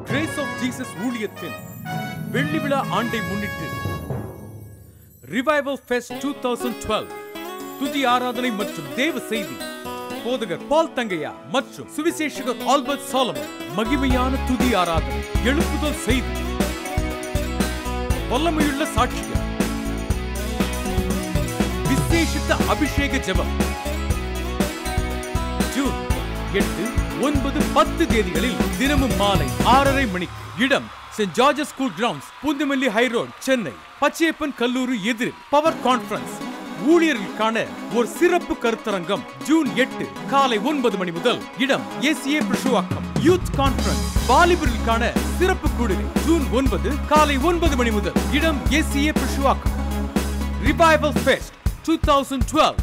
Grace of Jesus ஊழியத்தின் வெள்ளி விழா ஆண்டை முன்னிட்டு ரிவைவல் ஃபெஸ்ட் 2012 துதி ஆராதனை மற்றும் தேவ செய்தி போதகர் பால் தங்கையா மற்றும் சுவிசேஷகர் ஆல்பர்ட் சாலமன் மகிமையான துதி ஆராதனை எழுப்புதல் செய்தி வல்லமையுள்ள சாட்சியம் விசேஷித்த அபிஷேக ஜெபம் ஜூன் 8, 9, 10 தேதிகளில் தினமும் மாலை 6:30 மணிக்கு. இடம் Saint George's school grounds, Poonamallee high road, Chennai. Pachaiyappan கல்லூரி எதிரில். Power conference. ஊழியர்களுக்கான ஒரு சிறப்பு கருத்தரங்கம் ஜூன் 8 காலை 9 மணி முதல். இடம் ஏசிஏ பிரிஷுவாக்கம். யூத் கான்ஃபரன்ஸ் வாலிபர்களுக்கான சிறப்பு கூடுகை ஜூன் 9 காலை 9 மணி முதல். இடம் ஏசிஏ பிரிஷுவாக்கம். Revival fest 2012